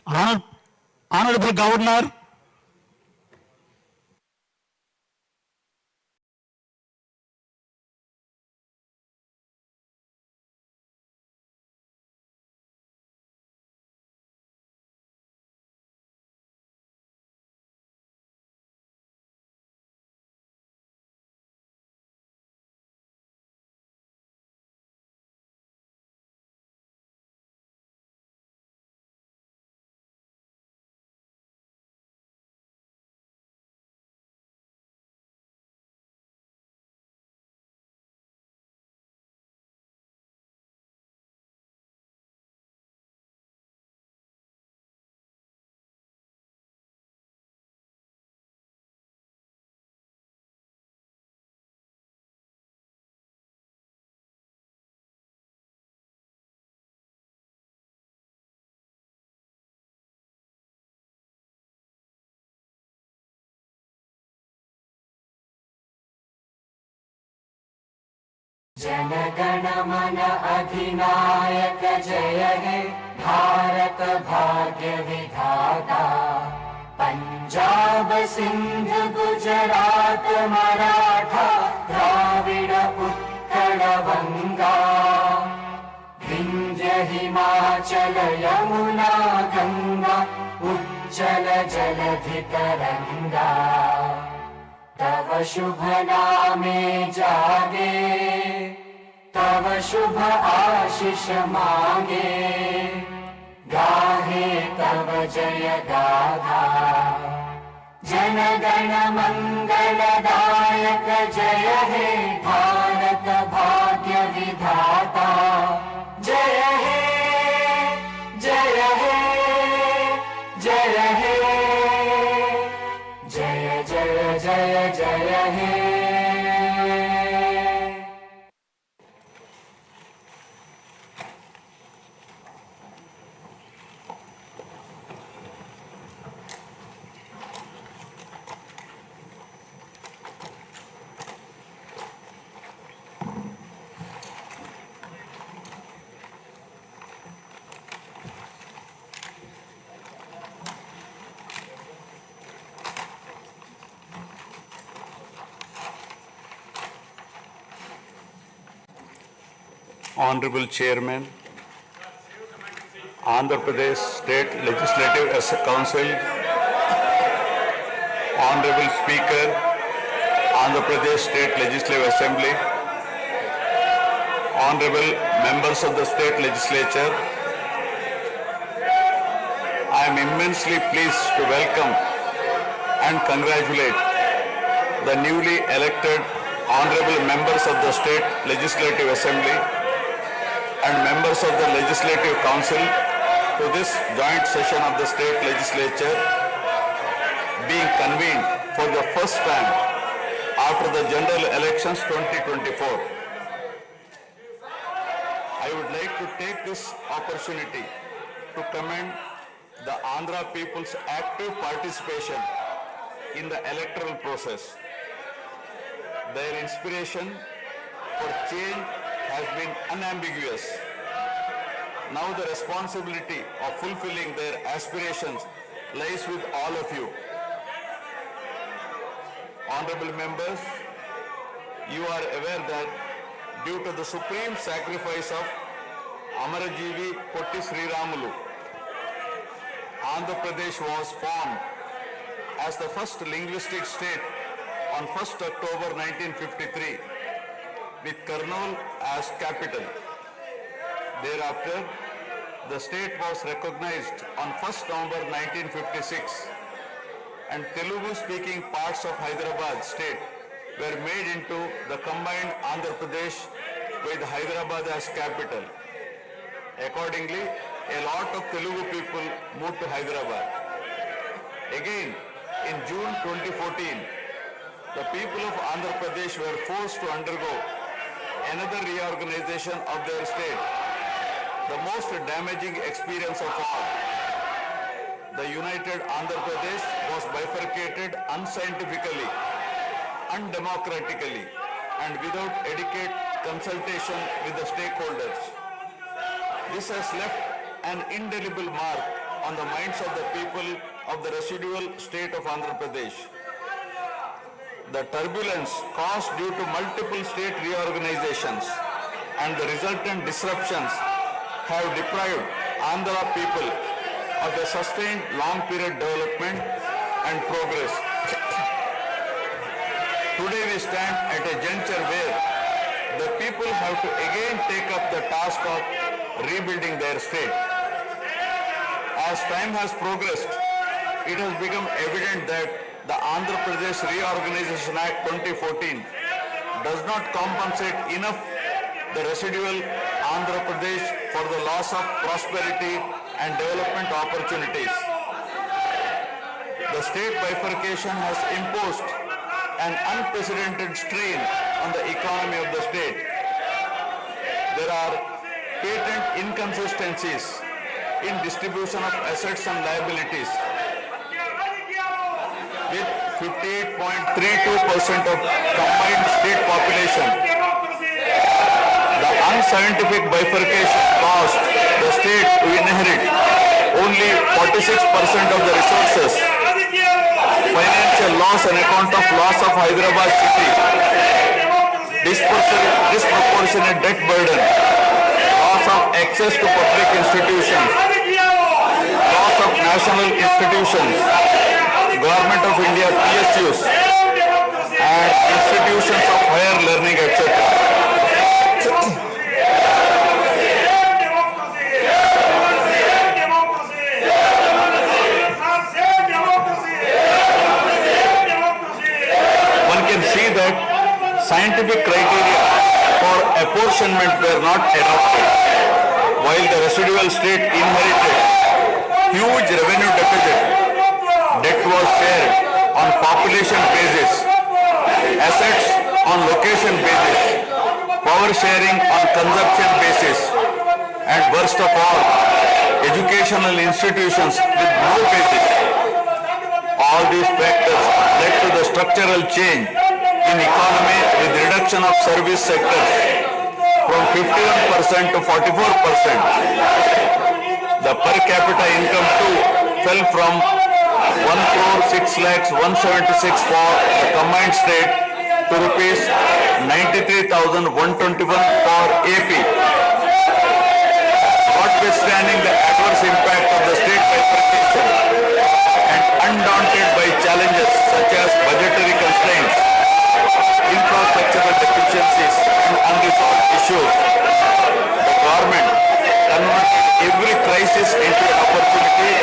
Honorable Governor, जनगण मन अधिनायक जय हे भारत भाग्य विधाता। पंजाब सिंध गुजरात मराठा द्राविड उत्कल बंगा। विंध्य हिमाचल यमुना गंगा उज्जल जलधि तरंगा। तव शुभ नामे जागे तव शुभ आशीष मांगे। गाहे तव जय गाथा जन गण मंगलदायक जय हे भारत भाग्य विधाता। जय हे जय हे जय हे जय जय जय जय हे। Honorable Chairman, Andhra Pradesh State Legislative Council, Honorable Speaker, Andhra Pradesh State Legislative Assembly, Honorable Members of the State Legislature, I am immensely pleased to welcome and congratulate the newly elected Honorable Members of the State Legislative Assembly and members of the Legislative Council to this joint session of the State Legislature being convened for the first time after the general elections 2024. I would like to take this opportunity to commend the Andhra people's active participation in the electoral process. Their inspiration for change has been unambiguous. Now the responsibility of fulfilling their aspirations lies with all of you. Honorable members, you are aware that due to the supreme sacrifice of Amarajeevi Potti Sriramulu, Andhra Pradesh was formed as the first linguistic state on 1st October 1953 with Kurnool as capital. Thereafter, the state was recognized on 1st November 1956 and Telugu-speaking parts of Hyderabad state were made into the combined Andhra Pradesh with Hyderabad as capital. Accordingly, a lot of Telugu people moved to Hyderabad. Again, in June 2014, the people of Andhra Pradesh were forced to undergo another reorganization of their state, the most damaging experience of all. The united Andhra Pradesh was bifurcated unscientifically, undemocratically, and without adequate consultation with the stakeholders. This has left an indelible mark on the minds of the people of the residual state of Andhra Pradesh. The turbulence caused due to multiple state reorganizations and the resultant disruptions have deprived Andhra people of a sustained long-period development and progress. Today we stand at a juncture where the people have to again take up the task of rebuilding their state. As time has progressed, it has become evident that the Andhra Pradesh Reorganization Act 2014 does not compensate enough the residual Andhra Pradesh for the loss of prosperity and development opportunities. The state bifurcation has imposed an unprecedented strain on the economy of the state. There are patent inconsistencies in distribution of assets and liabilities, with 58.32% of combined state population. The unscientific bifurcation caused the state to inherit only 46% of the resources. Financial loss on account of loss of Hyderabad city, disproportionate debt burden, loss of access to public institutions, loss of national institutions, Government of India PSUs, and institutions of higher learning, etc. See that scientific criteria for apportionment were not adopted, while the residual state inherited huge revenue deficit. Debt was shared on population basis, assets on location basis, power sharing on consumption basis, and worst of all, educational institutions with no basis. All these factors led to the structural change in economy with reduction of service sectors from 51% to 44%. The per capita income too fell from 1,06,176 for the combined state to rupees 93,121 for AP. Notwithstanding the adverse impact of the state bifurcation and undaunted by challenges such as budgetary constraints, infrastructural deficiencies, and unresolved issues, the government converted every crisis into an opportunity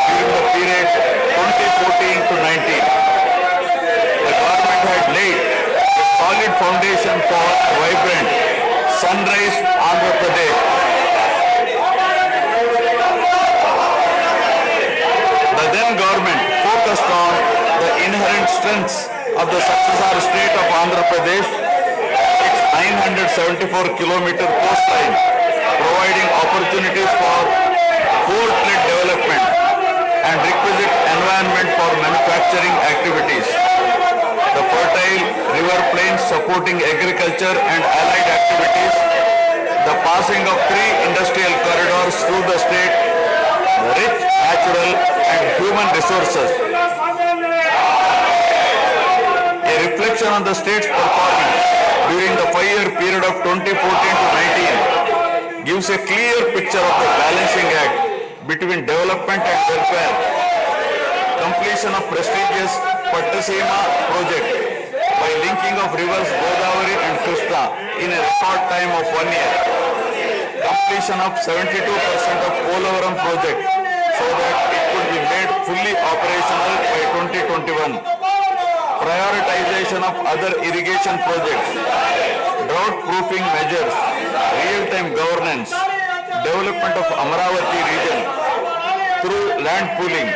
during the period 2014 to 19. The government had laid a solid foundation for a vibrant, sunrise Andhra Pradesh. The then government focused on the inherent strengths of the successor state of Andhra Pradesh, its 974-kilometer coastline, providing opportunities for port-led development and requisite environment for manufacturing activities. The fertile river plains supporting agriculture and allied activities, the passing of 3 industrial corridors through the state, the rich natural and human resources. A reflection on the state's performance during the 5-year period of 2014 to 19 gives a clear picture of the balancing act between development and welfare. Completion of prestigious Pattasima project by linking of rivers Godavari and Krishna in a record time of 1 year. Completion of 72% of Polavaram project so that it could be made fully operational by 2021. Prioritization of other irrigation projects, drought-proofing measures, real-time governance, development of Amaravati region through land pooling,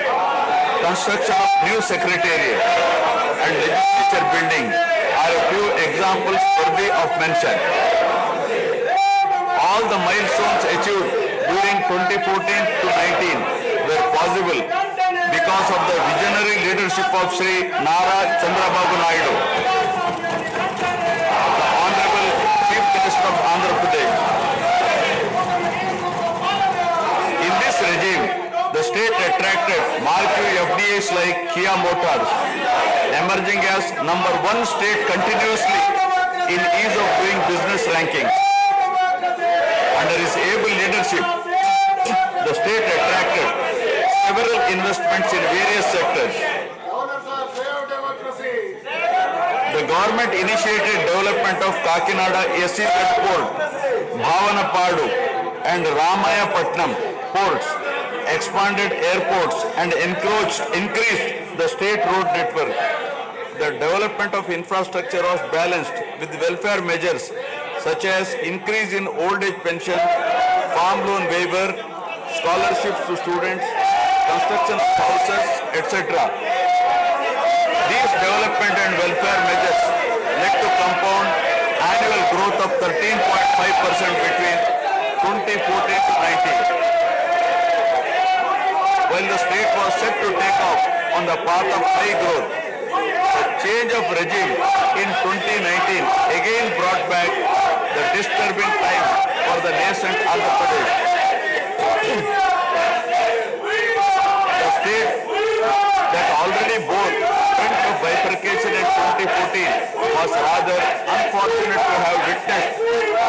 construction of new secretariat and legislature building are a few examples worthy of mention. All the milestones achieved during 2014 to 19 were possible because of the visionary leadership of Sri Nara Chandrababu Naidu, the Honorable Chief Minister of Andhra Pradesh. In this regime, the state attracted marquee FDIs like Kia Motors, emerging as #1 state continuously in ease of doing business rankings. Under his able leadership, the state attracted several investments in various sectors. The government initiated development of Kakinada SEZ port, Bhavanapadu and Ramayapatnam ports, expanded airports and increased the state road network. The development of infrastructure was balanced with welfare measures such as increase in old age pension, farm loan waiver, scholarships to students, construction of houses, etc. These development and welfare measures led to compound annual growth of 13.5% between 2014 to 19. While the state was set to take off on the path of high growth, the change of regime in 2019 again brought back the disturbing time for the nascent Andhra Pradesh. The state that already bore front of bifurcation in 2014 was rather unfortunate to have witnessed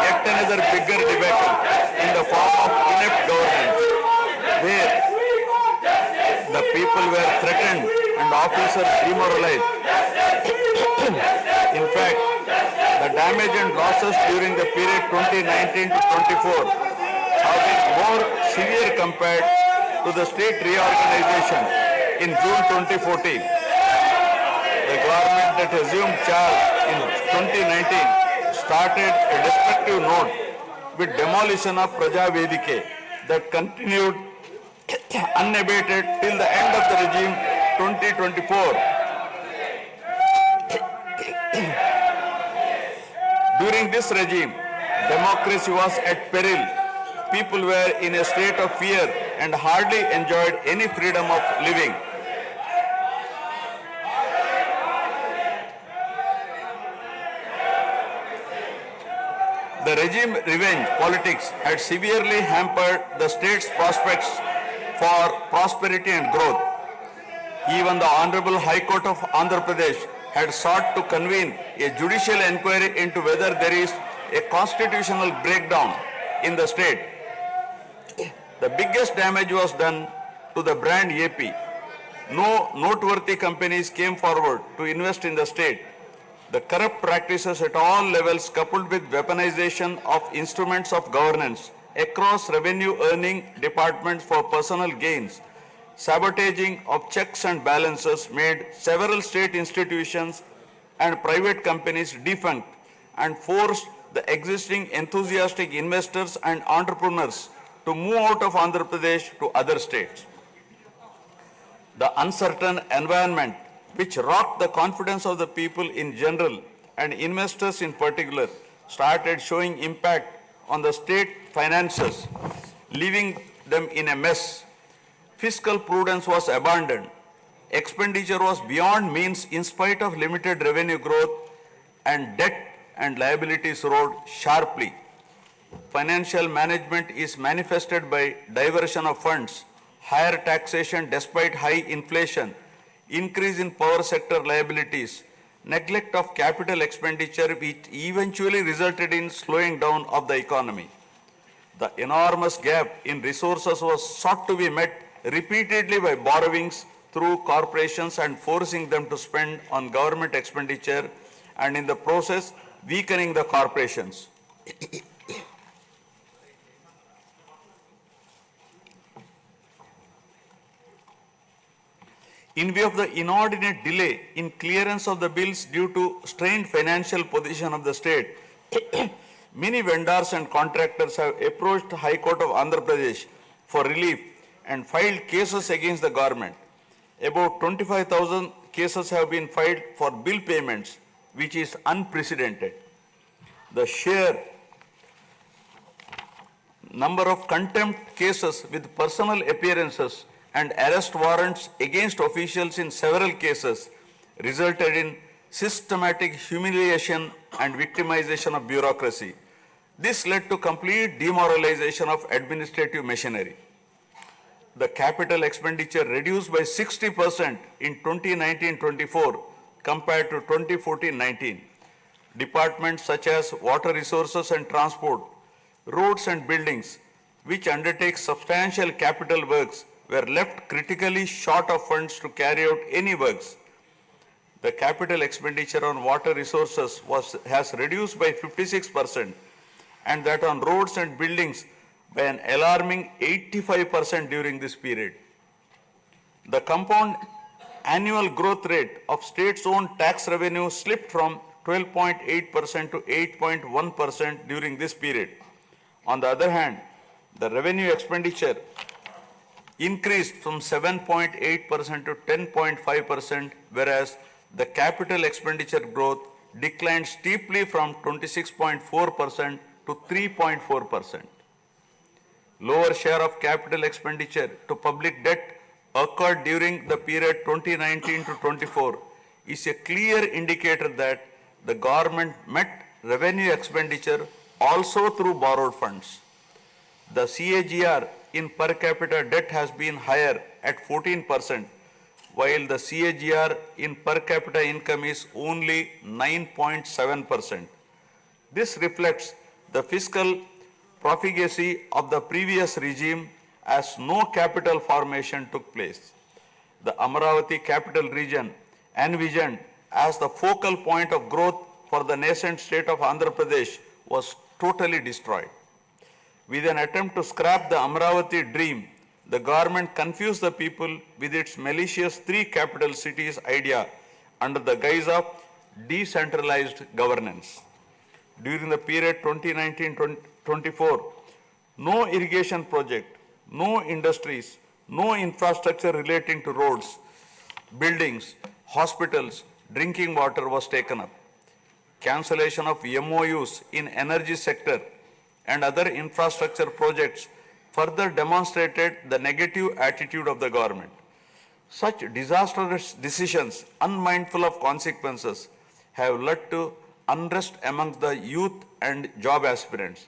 yet another bigger debacle in the form of inept governance, where the people were threatened and officers demoralized. In fact, the damage and losses during the period 2019 to 24 have been more severe compared to the state reorganization in June 2014. The government that assumed charge in 2019 started a destructive note with demolition of Praja Vedike that continued unabated till the end of the regime 2024. During this regime, democracy was at peril. People were in a state of fear and hardly enjoyed any freedom of living. The regime revenge politics had severely hampered the state's prospects for prosperity and growth. Even the Honorable High Court of Andhra Pradesh had sought to convene a judicial inquiry into whether there is a constitutional breakdown in the state. The biggest damage was done to the brand AP. No noteworthy companies came forward to invest in the state. The corrupt practices at all levels, coupled with weaponization of instruments of governance across revenue earning departments for personal gains, sabotaging of checks and balances made several state institutions and private companies defunct and forced the existing enthusiastic investors and entrepreneurs to move out of Andhra Pradesh to other states. The uncertain environment which rocked the confidence of the people in general and investors in particular started showing impact on the state finances, leaving them in a mess. Fiscal prudence was abandoned. Expenditure was beyond means in spite of limited revenue growth, and debt and liabilities rose sharply. Financial management is manifested by diversion of funds, higher taxation despite high inflation, increase in power sector liabilities, neglect of capital expenditure which eventually resulted in slowing down of the economy. The enormous gap in resources was sought to be met repeatedly by borrowings through corporations and forcing them to spend on government expenditure, and in the process weakening the corporations. In view of the inordinate delay in clearance of the bills due to strained financial position of the state, many vendors and contractors have approached the High Court of Andhra Pradesh for relief and filed cases against the government. About 25,000 cases have been filed for bill payments, which is unprecedented. The sheer number of contempt cases with personal appearances and arrest warrants against officials in several cases resulted in systematic humiliation and victimization of bureaucracy. This led to complete demoralization of administrative machinery. the capital expenditure reduced by 60% in 2019-24 compared to 2014-19. Departments such as water resources and transport, roads and buildings, which undertake substantial capital works, were left critically short of funds to carry out any works. The capital expenditure on water resources has reduced by 56%, and that on roads and buildings by an alarming 85% during this period. The compound annual growth rate of states-owned tax revenue slipped from 12.8% to 8.1% during this period. On the other hand, the revenue expenditure increased from 7.8% to 10.5%, whereas the capital expenditure growth declined steeply from 26.4% to 3.4%. Lower share of capital expenditure to public debt occurred during the period 2019 to 24 is a clear indicator that the government met revenue expenditure also through borrowed funds. The CAGR in per capita debt has been higher at 14%, while the CAGR in per capita income is only 9.7%. This reflects the fiscal profligacy of the previous regime as no capital formation took place. The Amaravati capital region, envisioned as the focal point of growth for the nascent state of Andhra Pradesh, was totally destroyed. With an attempt to scrap the Amaravati dream, the government confused the people with its malicious three capital cities idea under the guise of decentralized governance. During the period 2019-24, no irrigation project, no industries, no infrastructure relating to roads, buildings, hospitals, drinking water was taken up. Cancellation of MOUs in energy sector and other infrastructure projects further demonstrated the negative attitude of the government. Such disastrous decisions, unmindful of consequences, have led to unrest among the youth and job aspirants.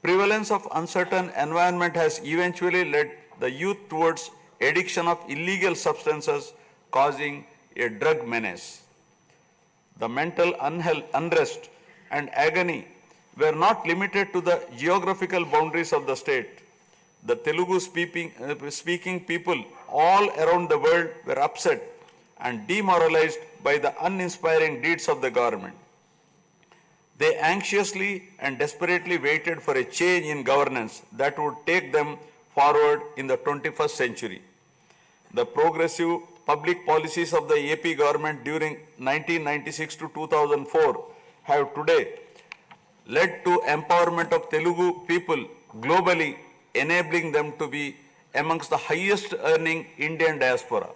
Prevalence of uncertain environment has eventually led the youth towards addiction of illegal substances, causing a drug menace. The mental unrest and agony were not limited to the geographical boundaries of the state. The Telugu speaking people all around the world were upset and demoralized by the uninspiring deeds of the government. They anxiously and desperately waited for a change in governance that would take them forward in the 21st century. The progressive public policies of the AP government during 1996 to 2004 have today led to empowerment of Telugu people globally, enabling them to be amongst the highest earning Indian diaspora.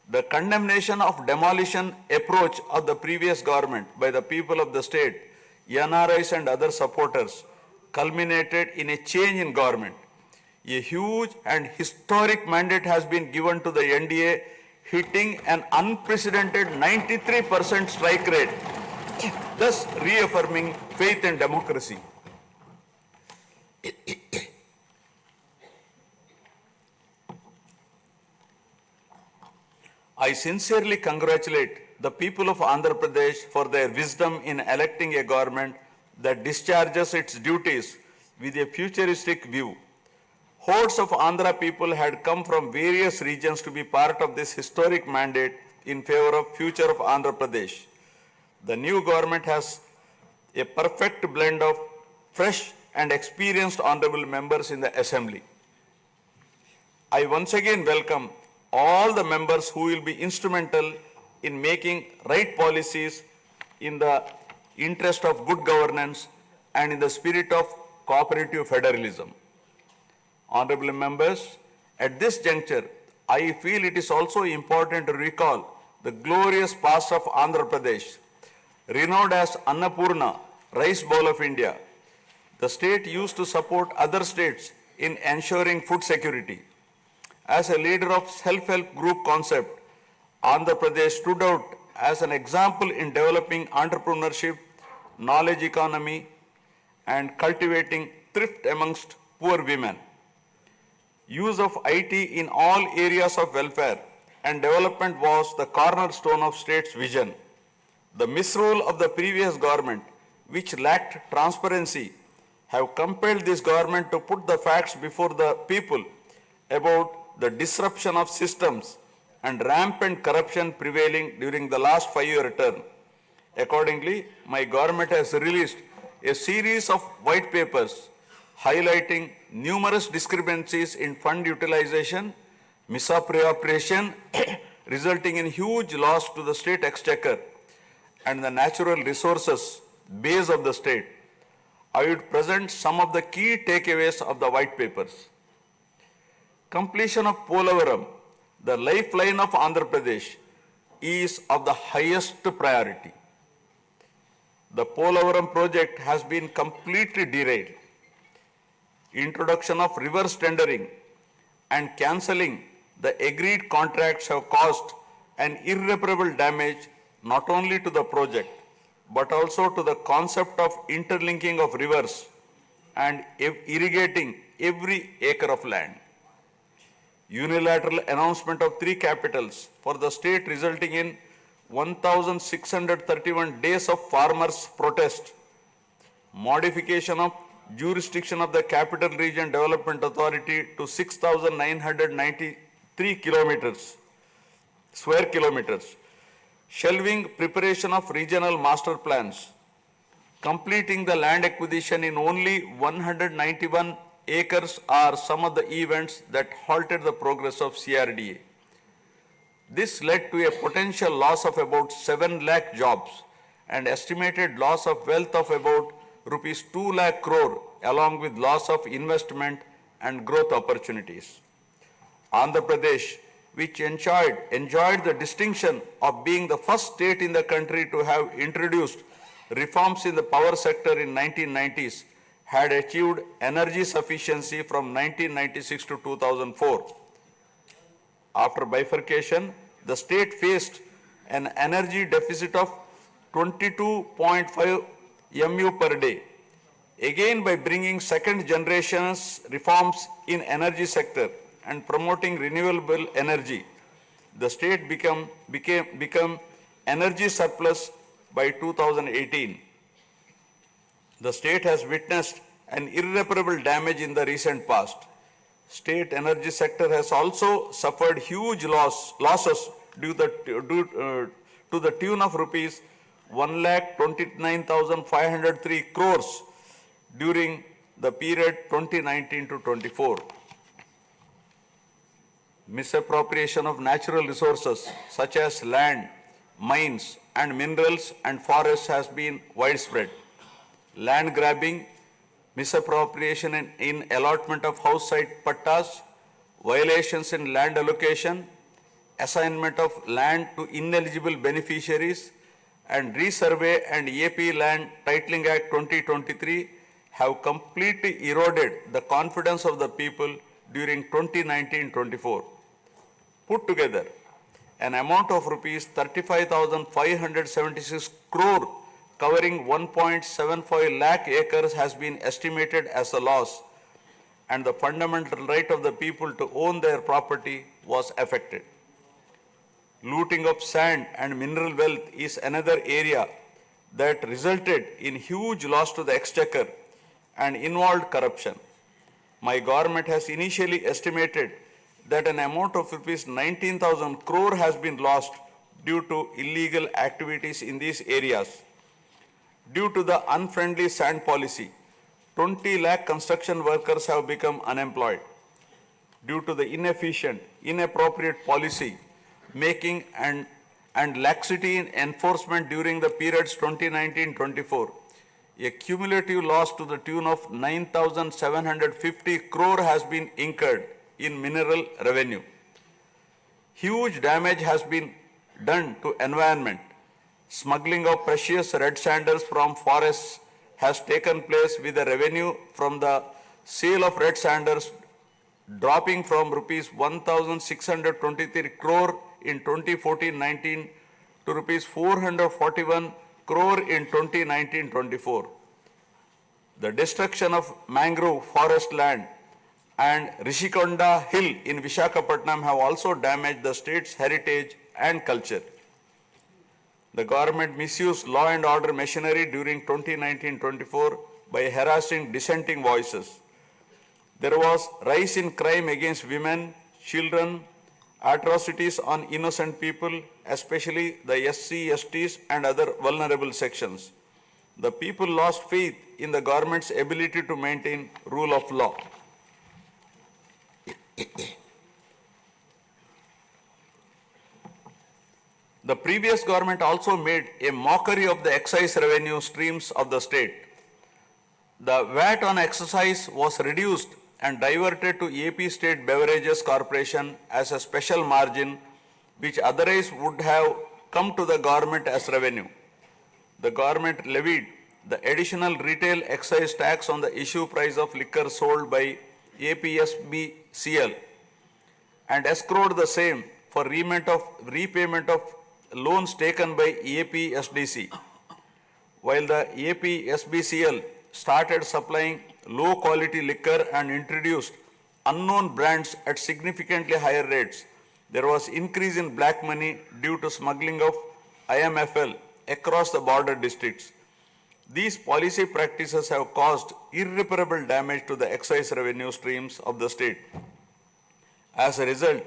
The condemnation of demolition approach of the previous government by the people of the state, NRIs and other supporters, culminated in a change in government. A huge and historic mandate has been given to the NDA, hitting an unprecedented 93% strike rate, thus reaffirming faith in democracy. I sincerely congratulate the people of Andhra Pradesh for their wisdom in electing a government that discharges its duties with a futuristic view. Hordes of Andhra people had come from various regions to be part of this historic mandate in favor of future of Andhra Pradesh. The new government has a perfect blend of fresh and experienced honorable members in the assembly. I once again welcome all the members who will be instrumental in making right policies in the interest of good governance and in the spirit of cooperative federalism. Honorable members, at this juncture, I feel it is also important to recall the glorious past of Andhra Pradesh. Renowned as Annapurna, rice bowl of India, the state used to support other states in ensuring food security. As a leader of self-help group concept, Andhra Pradesh stood out as an example in developing entrepreneurship, knowledge economy, and cultivating thrift amongst poor women. Use of IT in all areas of welfare and development was the cornerstone of state's vision. The misrule of the previous government, which lacked transparency, have compelled this government to put the facts before the people about the disruption of systems and rampant corruption prevailing during the last 5-year term. Accordingly, my government has released a series of white papers highlighting numerous discrepancies in fund utilization, misappropriation, resulting in huge loss to the state exchequer and the natural resources base of the state. I would present some of the key takeaways of the white papers. Completion of Polavaram, the lifeline of Andhra Pradesh, is of the highest priority. The Polavaram project has been completely derailed. Introduction of reverse tendering and cancelling the agreed contracts have caused an irreparable damage not only to the project but also to the concept of interlinking of rivers and irrigating every acre of land. Unilateral announcement of 3 capitals for the state resulting in 1,631 days of farmers' protest. Modification of jurisdiction of the Capital Region Development Authority to 6,993 square kilometers. Shelving preparation of regional master plans. Completing the land acquisition in only 191 acres are some of the events that halted the progress of CRDA. This led to a potential loss of about 7 lakh jobs and estimated loss of wealth of about rupees 2 lakh crore along with loss of investment and growth opportunities. Andhra Pradesh, which enjoyed the distinction of being the first state in the country to have introduced reforms in the power sector in 1990s, had achieved energy sufficiency from 1996 to 2004. After bifurcation, the state faced an energy deficit of 22.5 MU per day. Again, by bringing second generation's reforms in energy sector and promoting renewable energy, the state become energy surplus by 2018. The state has witnessed an irreparable damage in the recent past. State energy sector has also suffered huge losses to the tune of rupees 1,29,503 crores during the period 2019 to 24. Misappropriation of natural resources such as land, mines and minerals and forests has been widespread. Land grabbing, misappropriation in allotment of house site pattas, violations in land allocation, assignment of land to ineligible beneficiaries, and Resurvey and AP Land Titling Act 2023 have completely eroded the confidence of the people during 2019-24. Put together, an amount of rupees 35,576 crore covering 1.75 lakh acres has been estimated as a loss, and the fundamental right of the people to own their property was affected. Looting of sand and mineral wealth is another area that resulted in huge loss to the exchequer and involved corruption. My government has initially estimated that an amount of rupees 19,000 crore has been lost due to illegal activities in these areas. Due to the unfriendly sand policy, 20 lakh construction workers have become unemployed. Due to the inefficient, inappropriate policy making and laxity in enforcement during the periods 2019-24, a cumulative loss to the tune of 9,750 crore has been incurred in mineral revenue. Huge damage has been done to environment. Smuggling of precious red sanders from forests has taken place with the revenue from the sale of red sanders dropping from rupees 1,623 crore in 2014-19 to rupees 441 crore in 2019-24. The destruction of mangrove forest land and Rishikonda Hill in Vishakhapatnam have also damaged the state's heritage and culture. The government misused law and order machinery during 2019-24 by harassing dissenting voices. There was rise in crime against women, children, atrocities on innocent people, especially the SC, STs and other vulnerable sections. The people lost faith in the government's ability to maintain rule of law. The previous government also made a mockery of the excise revenue streams of the state. The VAT on excise was reduced and diverted to AP State Beverages Corporation as a special margin, which otherwise would have come to the government as revenue. The government levied the additional retail excise tax on the issue price of liquor sold by APSBCL and escrowed the same for repayment of loans taken by APSDC. While the APSBCL started supplying low quality liquor and introduced unknown brands at significantly higher rates, there was increase in black money due to smuggling of IMFL across the border districts. These policy practices have caused irreparable damage to the excise revenue streams of the state. As a result,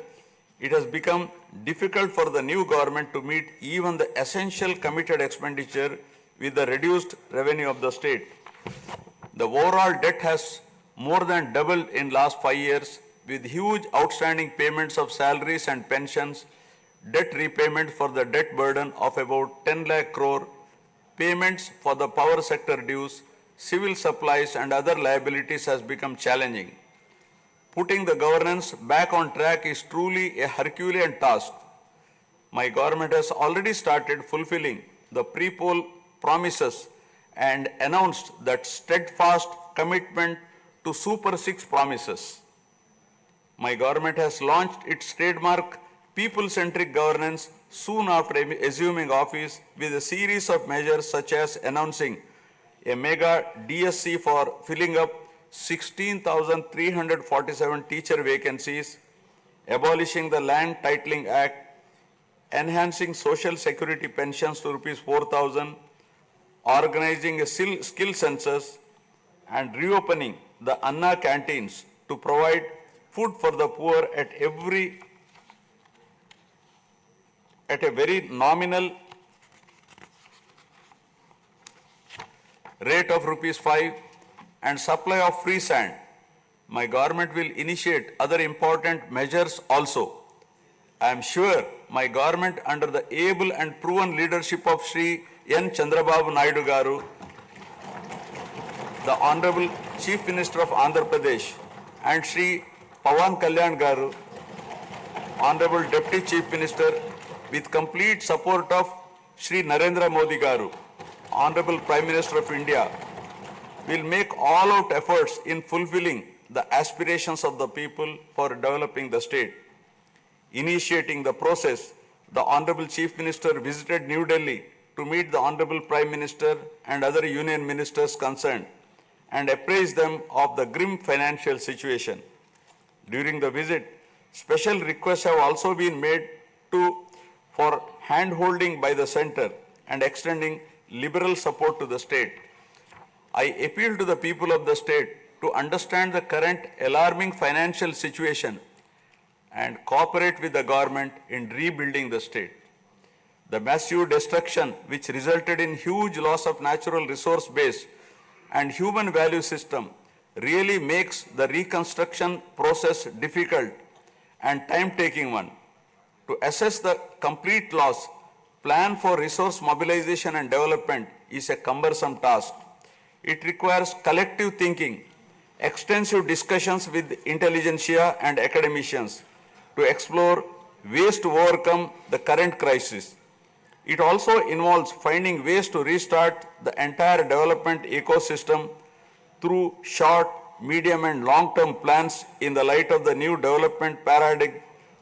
it has become difficult for the new government to meet even the essential committed expenditure with the reduced revenue of the state. The overall debt has more than doubled in last 5 years, with huge outstanding payments of salaries and pensions, debt repayment for the debt burden of about 10 lakh crore, payments for the power sector dues, civil supplies and other liabilities has become challenging. Putting the governance back on track is truly a Herculean task. My government has already started fulfilling the pre-poll promises and announced that steadfast commitment to Super 6 promises. My government has launched its trademark people-centric governance soon after assuming office with a series of measures such as announcing a mega DSC for filling up 16,347 teacher vacancies, abolishing the Land Titling Act, enhancing social security pensions to rupees 4,000, organizing a skill census, and reopening the Anna canteens to provide food for the poor at a very nominal rate of rupees 5 and supply of free sand. My government will initiate other important measures also. I am sure my government under the able and proven leadership of Shri N. Chandrababu Naidu Garu, the Honorable Chief Minister of Andhra Pradesh, and Shri Pawan Kalyan Garu, Honorable Deputy Chief Minister, with complete support of Shri Narendra Modi Garu, Honorable Prime Minister of India, will make all-out efforts in fulfilling the aspirations of the people for developing the state. Initiating the process, the Honorable Chief Minister visited New Delhi to meet the Honorable Prime Minister and other union ministers concerned and apprise them of the grim financial situation. During the visit, special requests have also been made for hand-holding by the center and extending liberal support to the state. I appeal to the people of the state to understand the current alarming financial situation and cooperate with the government in rebuilding the state. The massive destruction which resulted in huge loss of natural resource base and human value system really makes the reconstruction process difficult and time-taking one. To assess the complete loss, plan for resource mobilization and development is a cumbersome task. It requires collective thinking, extensive discussions with intelligentsia and academicians to explore ways to overcome the current crisis. It also involves finding ways to restart the entire development ecosystem through short, medium and long-term plans in the light of the new development paradigm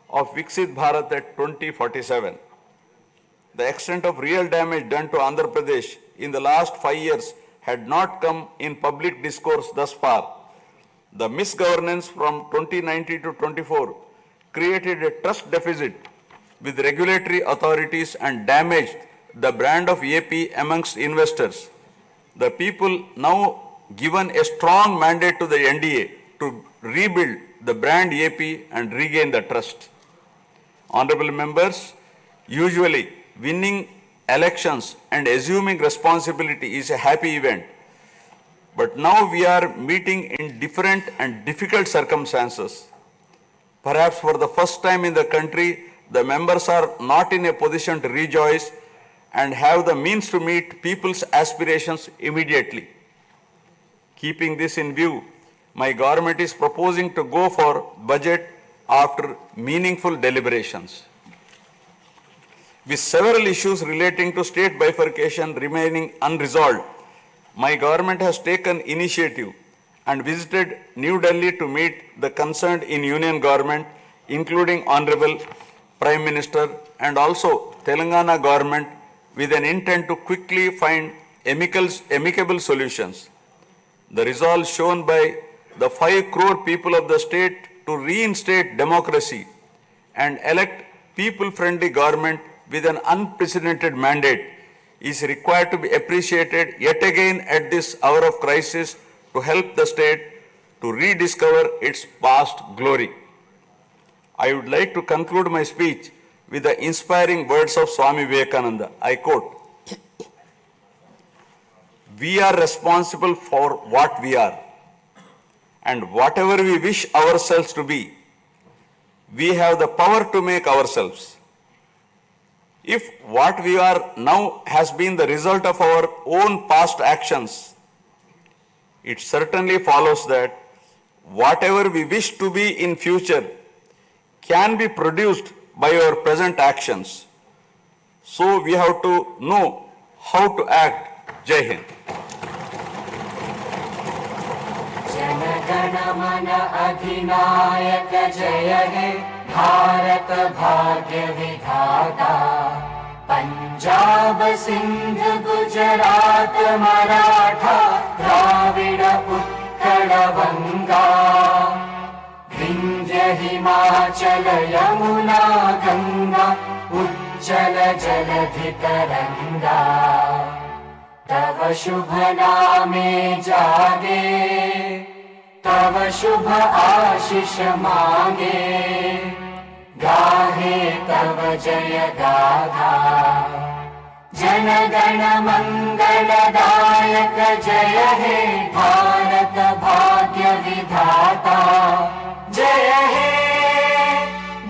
of Viksit Bharat at 2047. The extent of real damage done to Andhra Pradesh in the last 5 years had not come in public discourse thus far. The misgovernance from 2019 to 24 created a trust deficit with regulatory authorities and damaged the brand of AP amongst investors. The people now given a strong mandate to the NDA to rebuild the brand AP and regain the trust. Honorable members, usually winning elections and assuming responsibility is a happy event. But now we are meeting in different and difficult circumstances. Perhaps for the first time in the country, the members are not in a position to rejoice and have the means to meet people's aspirations immediately. Keeping this in view, my government is proposing to go for budget after meaningful deliberations. With several issues relating to state bifurcation remaining unresolved, my government has taken initiative and visited New Delhi to meet the concerned in Union government, including Honorable Prime Minister and also Telangana government, with an intent to quickly find amicable solutions. The resolve shown by the 5 crore people of the state to reinstate democracy and elect people-friendly government with an unprecedented mandate is required to be appreciated yet again at this hour of crisis to help the state to rediscover its past glory. I would like to conclude my speech with the inspiring words of Swami Vivekananda. I quote, "We are responsible for what we are, and whatever we wish ourselves to be, we have the power to make ourselves. If what we are now has been the result of our own past actions, it certainly follows that whatever we wish to be in future can be produced by our present actions. So we have to know how to act." Jai Hind. Jana Gana मन अधिनायक जय हे भारत भाग्य विधाता। पंजाब सिंध गुजरात मराठा द्राविड उत्कल बंगा। विंध्य हिमाचल यमुना गंगा उज्जल जलधि तरंगा। तव शुभ नामे जागे, तव शुभ आशीष मांगे। गाहे तव जय गाथा, जन गण मंगलदायक जय हे भारत भाग्य विधाता। जय हे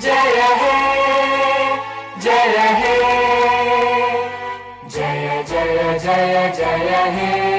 जय हे जय हे जय जय जय जय हे।